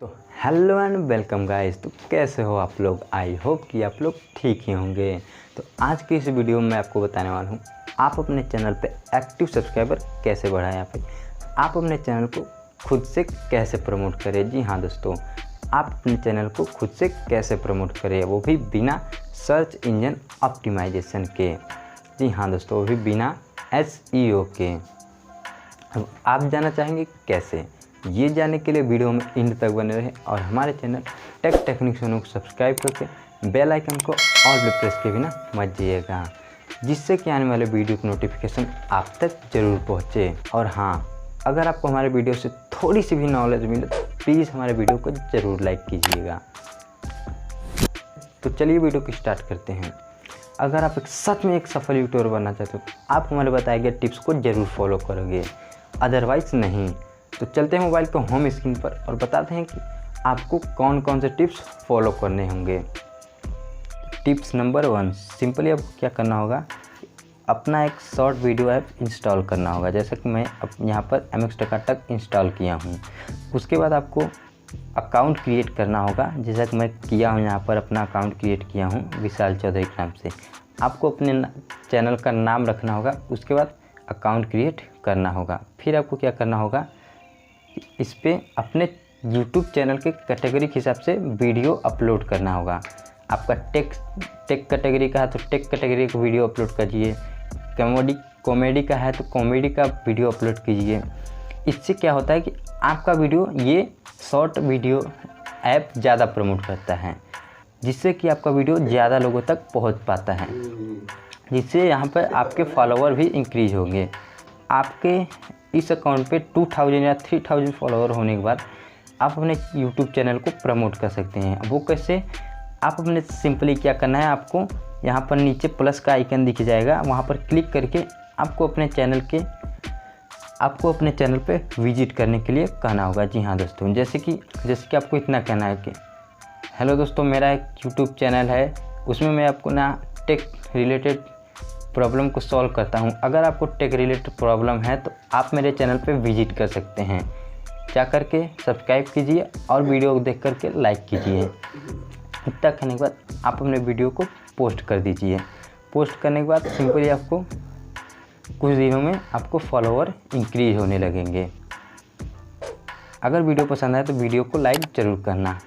तो hello and welcome guys. तो कैसे हो आप लोग? आई होप कि आप लोग ठीक ही होंगे। तो आज की इस वीडियो में मैं आपको बताने वाला हूँ आप अपने चैनल पे एक्टिव सब्सक्राइबर कैसे बढ़ाएं, या फिर आप अपने चैनल को खुद से कैसे प्रमोट करें। जी हाँ दोस्तों, आप अपने चैनल को खुद से कैसे प्रमोट करें, वो भी बिना सर्च इंजन ऑप्टिमाइजेशन के। जी हाँ दोस्तों, वो भी बिना SEO के। अब आप जानना चाहेंगे कैसे? ये जानने के लिए वीडियो में एंड तक बने रहें और हमारे चैनल टेक्निक सोनू को सब्सक्राइब करके बेल आइकन को ऑल पे प्रेस के बिना मत जाइएगा, जिससे कि आने वाले वीडियो की नोटिफिकेशन आप तक ज़रूर पहुँचे। और हाँ, अगर आपको हमारे वीडियो से थोड़ी सी भी नॉलेज मिले तो प्लीज़ हमारे वीडियो को ज़रूर लाइक कीजिएगा। तो चलिए वीडियो को स्टार्ट करते हैं। अगर आप सच में एक सफल यूट्यूबर बनना चाहते हो तो आप हमारे बताए गए टिप्स को ज़रूर फॉलो करोगे, अदरवाइज़ नहीं। तो चलते हैं मोबाइल के होम स्क्रीन पर और बताते हैं कि आपको कौन कौन से टिप्स फॉलो करने होंगे। टिप्स नंबर 1, सिंपली आपको क्या करना होगा, अपना एक शॉर्ट वीडियो ऐप इंस्टॉल करना होगा। जैसे कि मैं यहाँ पर MX टकाटक इंस्टॉल किया हूँ। उसके बाद आपको अकाउंट क्रिएट करना होगा, जैसा कि मैं किया हूँ। यहाँ पर अपना अकाउंट क्रिएट किया हूँ विशाल चौधरी के नाम से। आपको अपने चैनल का नाम रखना होगा, उसके बाद अकाउंट क्रिएट करना होगा। फिर आपको क्या करना होगा, इस पे अपने YouTube चैनल के कैटेगरी के हिसाब से वीडियो अपलोड करना होगा। आपका टेक कैटेगरी का है तो टेक कैटेगरी का वीडियो अपलोड कीजिए। कॉमेडी का है तो कॉमेडी का वीडियो अपलोड कीजिए। इससे क्या होता है कि आपका वीडियो ये शॉर्ट वीडियो ऐप ज़्यादा प्रमोट करता है, जिससे कि आपका वीडियो ज़्यादा लोगों तक पहुंच पाता है, जिससे यहाँ पर आपके फॉलोवर भी इंक्रीज होंगे। आपके इस अकाउंट पे 2000 या 3000 फॉलोवर होने के बाद आप अपने YouTube चैनल को प्रमोट कर सकते हैं। वो कैसे? आप अपने सिंपली क्या करना है, आपको यहाँ पर नीचे प्लस का आइकन दिख जाएगा, वहाँ पर क्लिक करके आपको अपने चैनल पे विजिट करने के लिए कहना होगा। जी हाँ दोस्तों, जैसे कि आपको इतना कहना है कि हेलो दोस्तों, मेरा एक YouTube चैनल है, उसमें मैं आपको ना टेक रिलेटेड प्रॉब्लम को सॉल्व करता हूं। अगर आपको टेक रिलेटेड प्रॉब्लम है तो आप मेरे चैनल पे विजिट कर सकते हैं। जा करके सब्सक्राइब कीजिए और वीडियो को देख करके लाइक कीजिए। इतना करने के बाद आप अपने वीडियो को पोस्ट कर दीजिए। पोस्ट करने के बाद सिंपली आपको कुछ दिनों में आपको फॉलोवर इंक्रीज होने लगेंगे। अगर वीडियो पसंद आए तो वीडियो को लाइक ज़रूर करना।